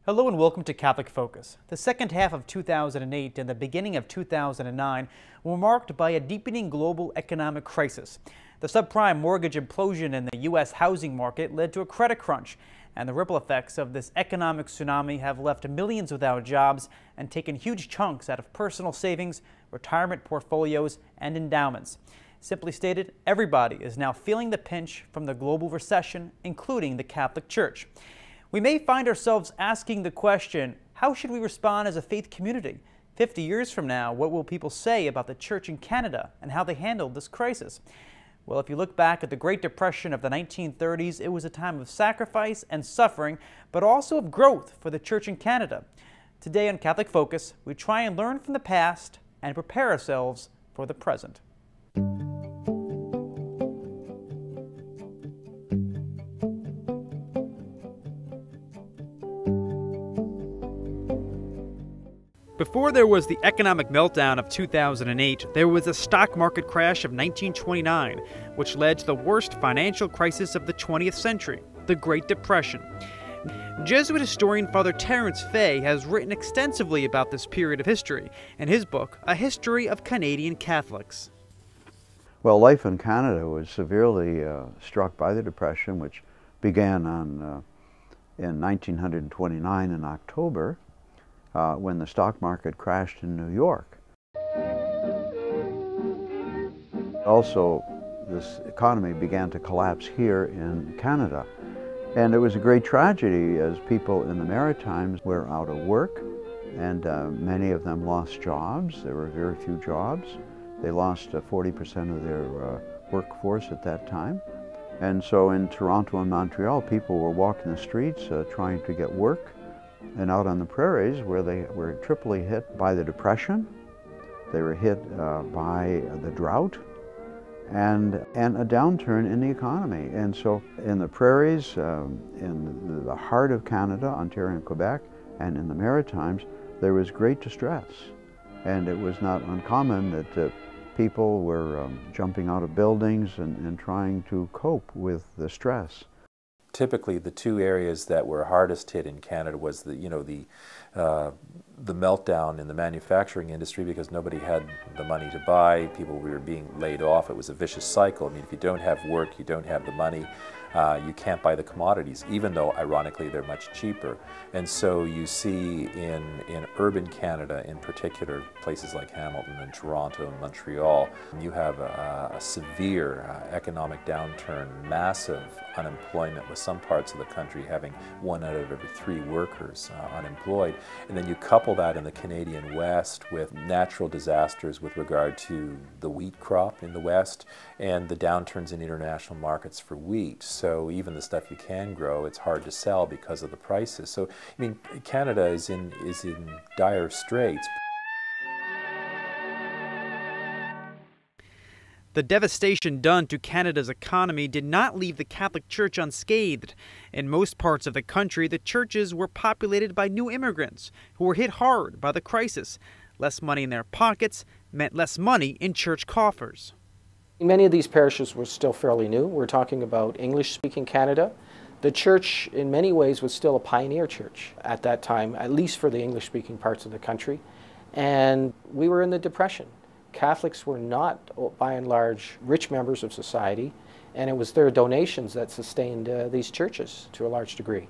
Hello and welcome to Catholic Focus. The second half of 2008 and the beginning of 2009 were marked by a deepening global economic crisis. The subprime mortgage implosion in the U.S. housing market led to a credit crunch, and the ripple effects of this economic tsunami have left millions without jobs and taken huge chunks out of personal savings, retirement portfolios, and endowments. Simply stated, everybody is now feeling the pinch from the global recession, including the Catholic Church. We may find ourselves asking the question, how should we respond as a faith community? 50 years from now, what will people say about the Church in Canada and how they handled this crisis? Well, if you look back at the Great Depression of the 1930s, it was a time of sacrifice and suffering, but also of growth for the Church in Canada. Today on Catholic Focus, we try and learn from the past and prepare ourselves for the present. Before there was the economic meltdown of 2008, there was a stock market crash of 1929, which led to the worst financial crisis of the 20th century, the Great Depression. Jesuit historian Father Terence Fay has written extensively about this period of history in his book, A History of Canadian Catholics. Well, life in Canada was severely struck by the Depression, which began in 1929 in October. When the stock market crashed in New York. Also, this economy began to collapse here in Canada. And it was a great tragedy as people in the Maritimes were out of work, and many of them lost jobs. There were very few jobs. They lost 40% of their workforce at that time. And so in Toronto and Montreal, people were walking the streets trying to get work. And out on the prairies, where they were triply hit by the Depression, they were hit by the drought, and a downturn in the economy. And so in the prairies, in the heart of Canada, Ontario and Quebec, and in the Maritimes, there was great distress. And it was not uncommon that people were jumping out of buildings and trying to cope with the stress. Typically, the two areas that were hardest hit in Canada was the meltdown in the manufacturing industry, because nobody had the money to buy. People were being laid off. It was a vicious cycle. I mean, if you don't have work, you don't have the money. You can't buy the commodities, even though, ironically, they're much cheaper. And so you see in urban Canada, in particular, places like Hamilton and Toronto and Montreal, you have a severe economic downturn, massive unemployment, with some parts of the country having 1 out of every 3 workers unemployed. And then you couple that in the Canadian West with natural disasters with regard to the wheat crop in the West and the downturns in international markets for wheat. So even the stuff you can grow, it's hard to sell because of the prices. So, I mean, Canada is in dire straits. The devastation done to Canada's economy did not leave the Catholic Church unscathed. In most parts of the country, the churches were populated by new immigrants who were hit hard by the crisis. Less money in their pockets meant less money in church coffers. Many of these parishes were still fairly new. We're talking about English-speaking Canada. The church, in many ways, was still a pioneer church at that time, at least for the English-speaking parts of the country. And we were in the Depression. Catholics were not, by and large, rich members of society, and it was their donations that sustained these churches to a large degree.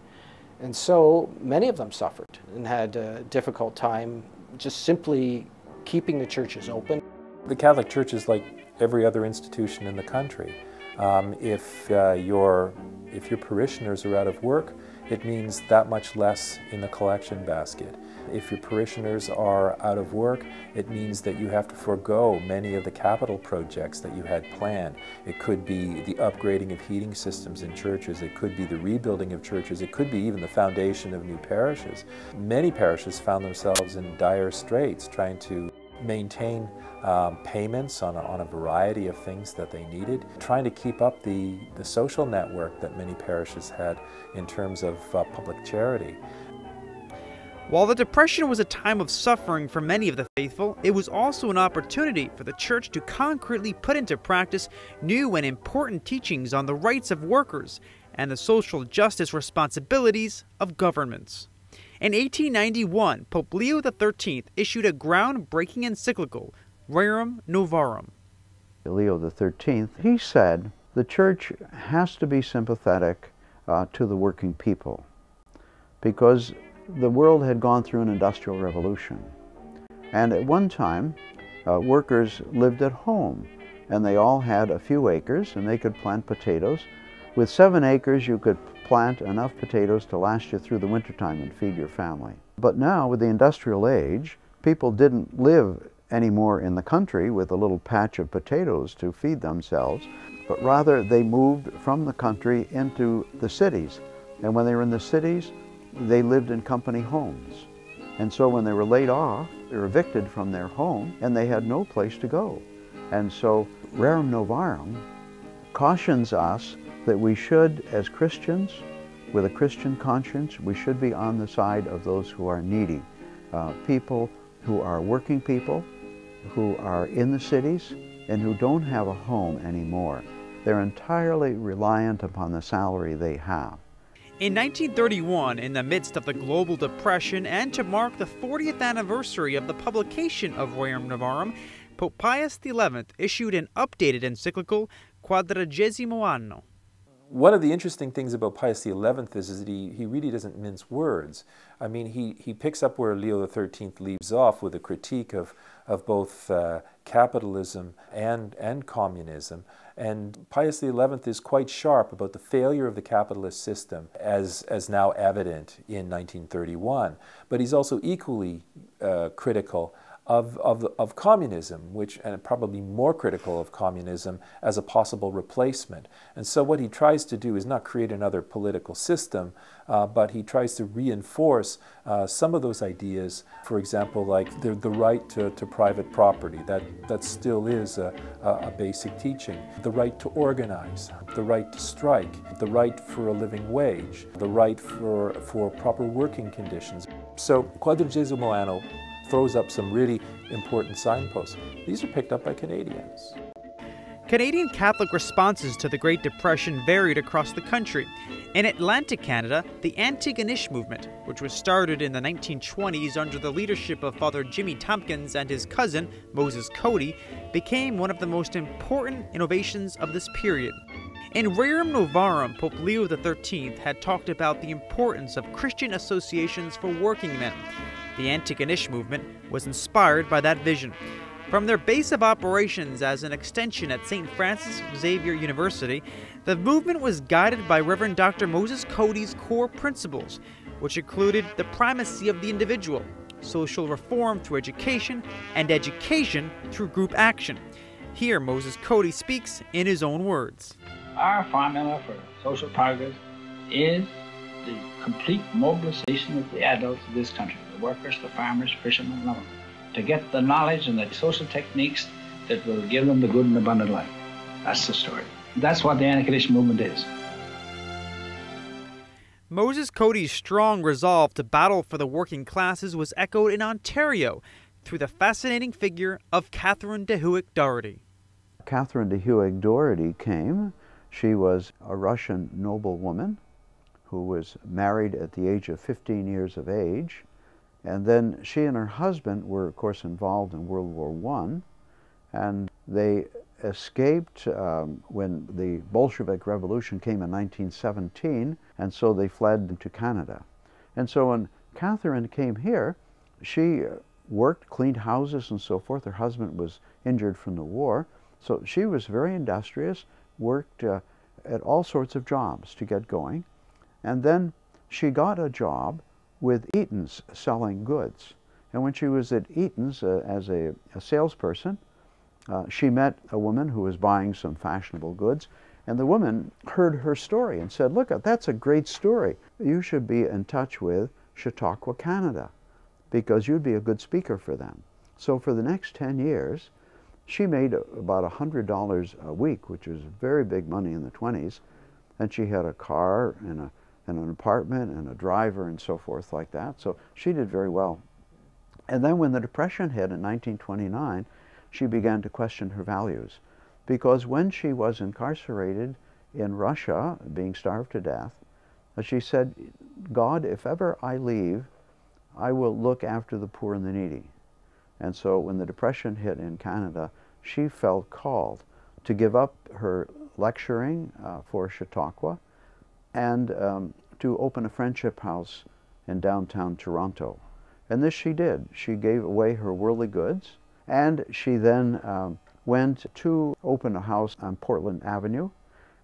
And so many of them suffered and had a difficult time just simply keeping the churches open. The Catholic Church is like every other institution in the country. If your parishioners are out of work, it means that much less in the collection basket. If your parishioners are out of work, it means that you have to forego many of the capital projects that you had planned. It could be the upgrading of heating systems in churches. It could be the rebuilding of churches. It could be even the foundation of new parishes. Many parishes found themselves in dire straits trying to maintain payments on a variety of things that they needed, trying to keep up the social network that many parishes had in terms of public charity. While the Depression was a time of suffering for many of the faithful, it was also an opportunity for the Church to concretely put into practice new and important teachings on the rights of workers and the social justice responsibilities of governments. In 1891, Pope Leo XIII issued a groundbreaking encyclical, Rerum Novarum. Leo XIII, he said the church has to be sympathetic to the working people because the world had gone through an industrial revolution. And at one time, workers lived at home and they all had a few acres and they could plant potatoes. With 7 acres, you could plant enough potatoes to last you through the wintertime and feed your family. But now, with the industrial age, people didn't live anymore in the country with a little patch of potatoes to feed themselves, but rather they moved from the country into the cities. And when they were in the cities, they lived in company homes. And so when they were laid off, they were evicted from their home and they had no place to go. And so Rerum Novarum cautions us that we should, as Christians, with a Christian conscience, we should be on the side of those who are needy. People who are working people, who are in the cities, and who don't have a home anymore. They're entirely reliant upon the salary they have. In 1931, in the midst of the global depression and to mark the 40th anniversary of the publication of Rerum Novarum, Pope Pius XI issued an updated encyclical, Quadragesimo Anno. One of the interesting things about Pius XI is that he really doesn't mince words. I mean, he picks up where Leo XIII leaves off with a critique of both capitalism and communism. And Pius XI is quite sharp about the failure of the capitalist system as now evident in 1931. But he's also equally critical of communism, and probably more critical of communism as a possible replacement. And so what he tries to do is not create another political system, but he tries to reinforce some of those ideas, for example, like the right to private property. That still is a basic teaching. The right to organize, the right to strike, the right for a living wage, the right for proper working conditions. So Quadragesimo Anno throws up some really important signposts. These are picked up by Canadians. Canadian Catholic responses to the Great Depression varied across the country. In Atlantic Canada, the Antigonish movement, which was started in the 1920s under the leadership of Father Jimmy Tompkins and his cousin, Moses Cody, became one of the most important innovations of this period. In Rerum Novarum, Pope Leo XIII had talked about the importance of Christian associations for working men. The Antigonish movement was inspired by that vision. From their base of operations as an extension at St. Francis Xavier University, the movement was guided by Reverend Dr. Moses Cody's core principles, which included the primacy of the individual, social reform through education, and education through group action. Here Moses Cody speaks in his own words. Our formula for social progress is the complete mobilization of the adults of this country, the workers, the farmers, fishermen, and all, to get the knowledge and the social techniques that will give them the good and abundant life. That's the story. That's what the anti-condition movement is. Moses Cody's strong resolve to battle for the working classes was echoed in Ontario through the fascinating figure of Catherine de Huick Doherty. Catherine de Huick Doherty came. She was a Russian noblewoman who was married at the age of 15 years of age. And then she and her husband were, of course, involved in World War I. And they escaped when the Bolshevik Revolution came in 1917, and so they fled into Canada. And so when Catherine came here, she worked, cleaned houses and so forth. Her husband was injured from the war. So she was very industrious, worked at all sorts of jobs to get going. And then she got a job with Eaton's selling goods. And when she was at Eaton's as a salesperson, she met a woman who was buying some fashionable goods, and the woman heard her story and said, look, that's a great story. You should be in touch with Chautauqua, Canada, because you'd be a good speaker for them. So for the next 10 years, she made about $100 a week, which was very big money in the 20s, and she had a car and an apartment and a driver and so forth like that. So she did very well. And then when the Depression hit in 1929, she began to question her values. Because when she was incarcerated in Russia, being starved to death, she said, God, if ever I leave I will look after the poor and the needy. And so when the Depression hit in Canada, she felt called to give up her lecturing for Chautauqua and to open a friendship house in downtown Toronto. And this she did. She gave away her worldly goods, and she then went to open a house on Portland Avenue,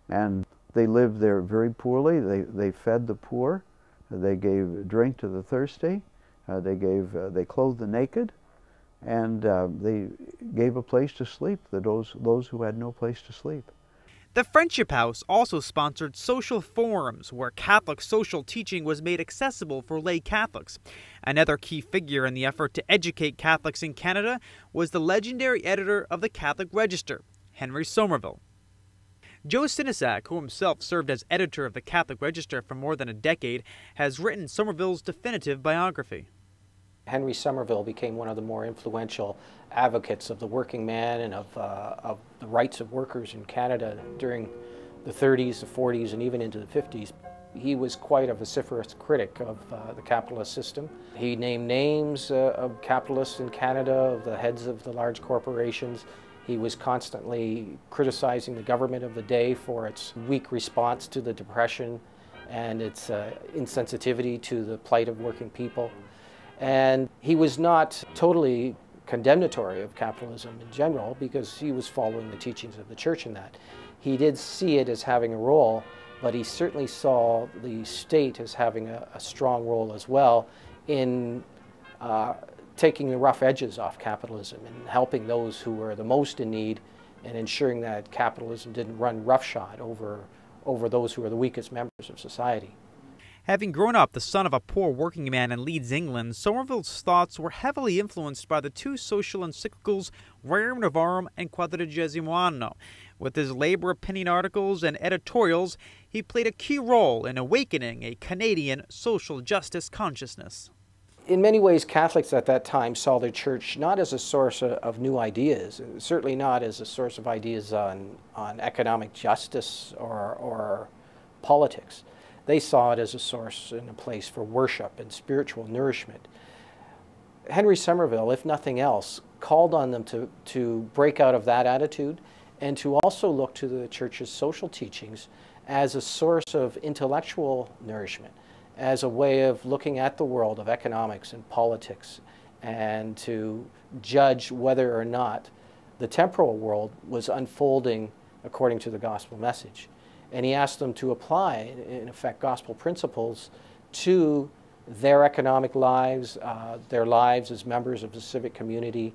and they lived there very poorly. They fed the poor, they gave drink to the thirsty, they clothed the naked, and they gave a place to sleep to those who had no place to sleep. The Friendship House also sponsored social forums where Catholic social teaching was made accessible for lay Catholics. Another key figure in the effort to educate Catholics in Canada was the legendary editor of the Catholic Register, Henry Somerville. Joe Sinisak, who himself served as editor of the Catholic Register for more than a decade, has written Somerville's definitive biography. Henry Somerville became one of the more influential advocates of the working man and of the rights of workers in Canada during the 30s, the 40s, and even into the 50s. He was quite a vociferous critic of the capitalist system. He named names of capitalists in Canada, of the heads of the large corporations. He was constantly criticizing the government of the day for its weak response to the Depression and its insensitivity to the plight of working people. And he was not totally condemnatory of capitalism in general, because he was following the teachings of the church in that. He did see it as having a role, but he certainly saw the state as having a strong role as well in taking the rough edges off capitalism and helping those who were the most in need and ensuring that capitalism didn't run roughshod over those who are the weakest members of society. Having grown up the son of a poor working man in Leeds, England, Somerville's thoughts were heavily influenced by the two social encyclicals Rerum Novarum and Quadragesimo Anno. With his labor opinion articles and editorials, he played a key role in awakening a Canadian social justice consciousness. In many ways, Catholics at that time saw the church not as a source of new ideas, certainly not as a source of ideas on economic justice or politics. They saw it as a source and a place for worship and spiritual nourishment. Henry Somerville, if nothing else, called on them to break out of that attitude and to also look to the church's social teachings as a source of intellectual nourishment, as a way of looking at the world of economics and politics, and to judge whether or not the temporal world was unfolding according to the gospel message. And he asked them to apply, in effect, gospel principles to their economic lives, their lives as members of the civic community.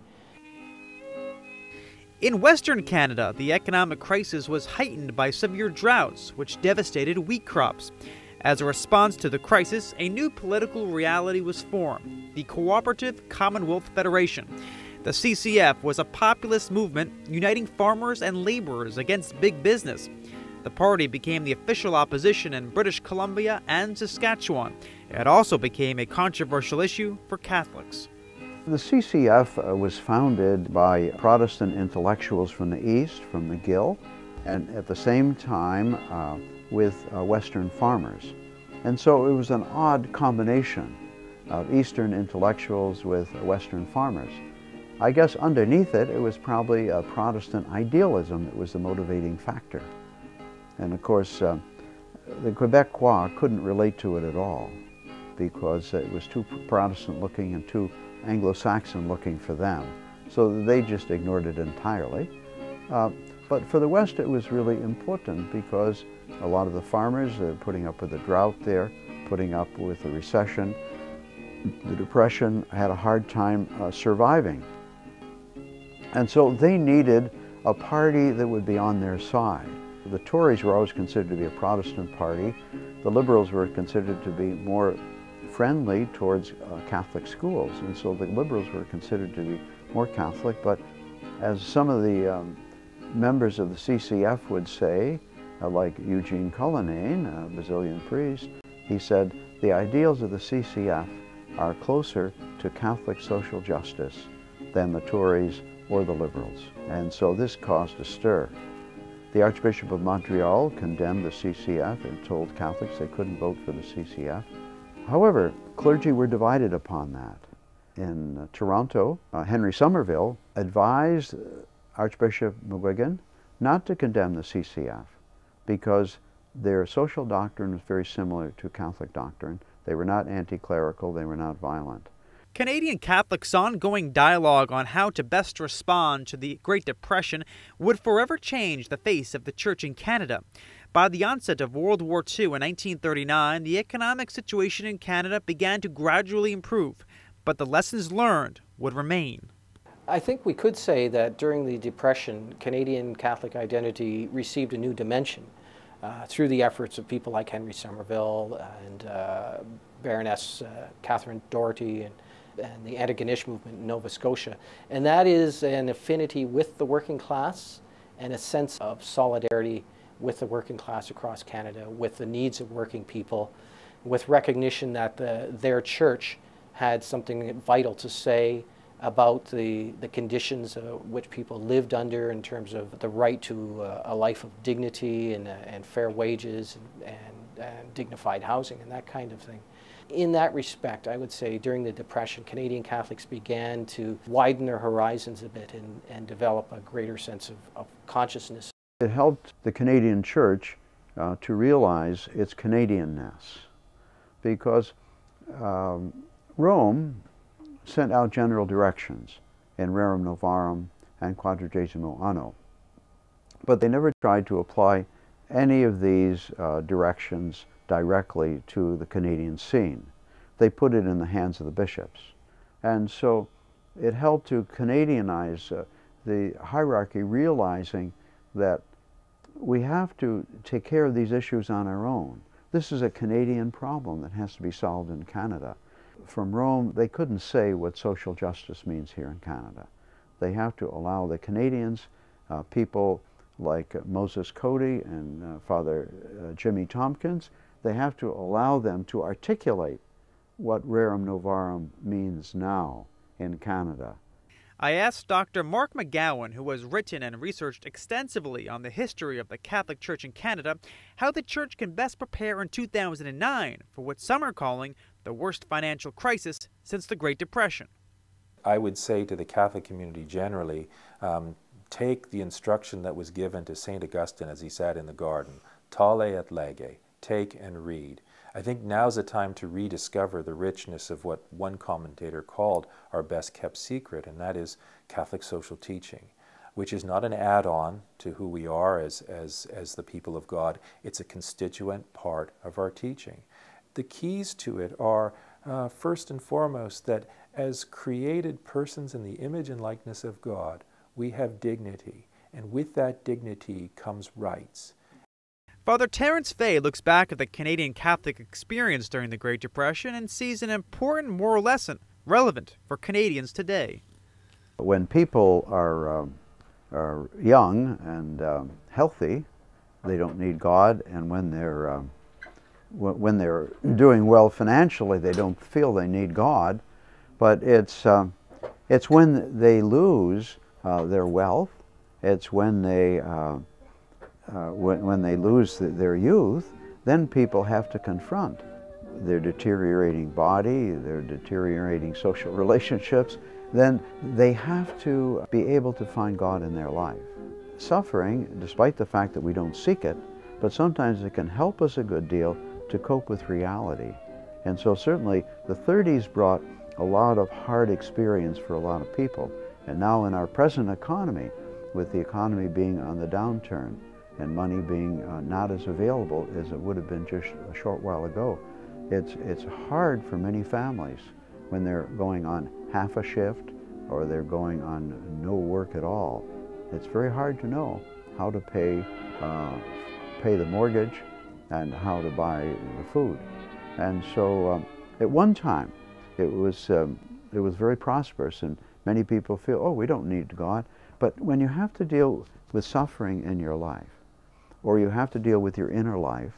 In Western Canada, the economic crisis was heightened by severe droughts, which devastated wheat crops. As a response to the crisis, a new political reality was formed, the Cooperative Commonwealth Federation. The CCF was a populist movement uniting farmers and laborers against big business. The party became the official opposition in British Columbia and Saskatchewan. It also became a controversial issue for Catholics. The CCF was founded by Protestant intellectuals from the East, from McGill, and at the same time with Western farmers. And so it was an odd combination of Eastern intellectuals with Western farmers. I guess underneath it, it was probably a Protestant idealism that was the motivating factor. And of course, the Quebecois couldn't relate to it at all, because it was too Protestant looking and too Anglo-Saxon looking for them. So they just ignored it entirely. But for the West, it was really important, because a lot of the farmers are putting up with the drought there, putting up with the recession. The Depression had a hard time surviving. And so they needed a party that would be on their side. The Tories were always considered to be a Protestant party. The Liberals were considered to be more friendly towards Catholic schools, and so the Liberals were considered to be more Catholic. But as some of the members of the CCF would say, like Eugene Cullinane, a Basilian priest, he said, the ideals of the CCF are closer to Catholic social justice than the Tories or the Liberals. And so this caused a stir. The Archbishop of Montreal condemned the CCF and told Catholics they couldn't vote for the CCF. However, clergy were divided upon that. In Toronto, Henry Somerville advised Archbishop McGuigan not to condemn the CCF because their social doctrine was very similar to Catholic doctrine. They were not anti-clerical, they were not violent. Canadian Catholics' ongoing dialogue on how to best respond to the Great Depression would forever change the face of the Church in Canada. By the onset of World War II in 1939, the economic situation in Canada began to gradually improve, but the lessons learned would remain. I think we could say that during the Depression, Canadian Catholic identity received a new dimension through the efforts of people like Henry Somerville and Baroness Catherine Doherty and the Antigonish movement in Nova Scotia. And that is an affinity with the working class and a sense of solidarity with the working class across Canada, with the needs of working people, with recognition that their church had something vital to say about the conditions which people lived under in terms of the right to a life of dignity and fair wages and dignified housing and that kind of thing. In that respect, I would say during the Depression, Canadian Catholics began to widen their horizons a bit and develop a greater sense of consciousness. It helped the Canadian Church to realize its Canadianness, because Rome sent out general directions in Rerum Novarum and Quadragesimo Anno, but they never tried to apply any of these directions directly to the Canadian scene. They put it in the hands of the bishops. And so it helped to Canadianize the hierarchy, realizing that we have to take care of these issues on our own. This is a Canadian problem that has to be solved in Canada. From Rome, they couldn't say what social justice means here in Canada. They have to allow the Canadians, people like Moses Cody and Father Jimmy Tompkins, they have to allow them to articulate what Rerum Novarum means now in Canada. I asked Dr. Mark McGowan, who has written and researched extensively on the history of the Catholic Church in Canada, how the Church can best prepare in 2009 for what some are calling the worst financial crisis since the Great Depression. I would say to the Catholic community generally, take the instruction that was given to St. Augustine as he sat in the garden, tale et lege, take and read. I think now's the time to rediscover the richness of what one commentator called our best kept secret, and that is Catholic social teaching, which is not an add-on to who we are as the people of God. It's a constituent part of our teaching. The keys to it are, first and foremost, that as created persons in the image and likeness of God, we have dignity, and with that dignity comes rights. Father Terence Fay looks back at the Canadian Catholic experience during the Great Depression and sees an important moral lesson relevant for Canadians today. When people are young and healthy, they don't need God, and when they're doing well financially, they don't feel they need God. But it's when they lose their wealth, it's when they lose their youth, then people have to confront their deteriorating body, their deteriorating social relationships. Then they have to be able to find God in their life. Suffering, despite the fact that we don't seek it, but sometimes it can help us a good deal to cope with reality. And so certainly the 30s brought a lot of hard experience for a lot of people. And now in our present economy, with the economy being on the downturn and money being not as available as it would have been just a short while ago, it's hard for many families when they're going on half a shift or they're going on no work at all. It's very hard to know how to pay the mortgage and how to buy the food. And so at one time it was very prosperous, and many people feel, oh, we don't need God. But when you have to deal with suffering in your life, or you have to deal with your inner life,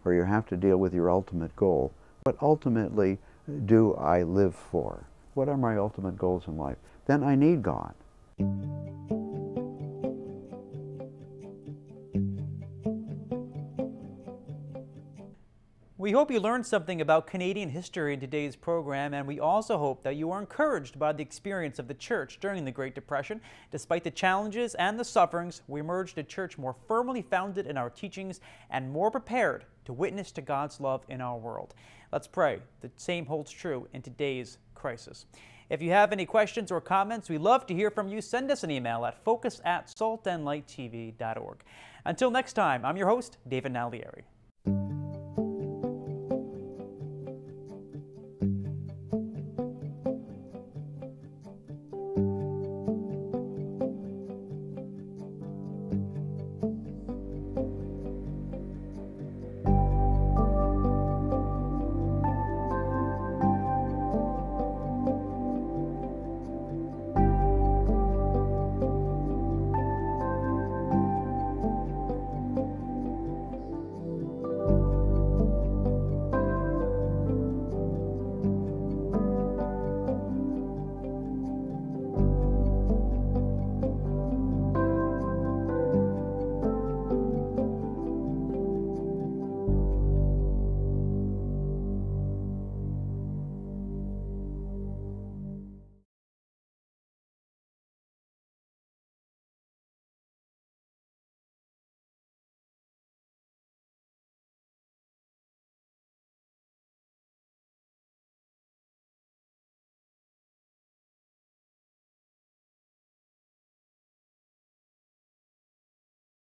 or you have to deal with your ultimate goal, what ultimately do I live for? What are my ultimate goals in life? Then I need God. We hope you learned something about Canadian history in today's program, and we also hope that you are encouraged by the experience of the church during the Great Depression. Despite the challenges and the sufferings, we emerged a church more firmly founded in our teachings and more prepared to witness to God's love in our world. Let's pray the same holds true in today's crisis. If you have any questions or comments, we'd love to hear from you. Send us an email at focus@saltandlighttv.org. Until next time, I'm your host, David Naglieri.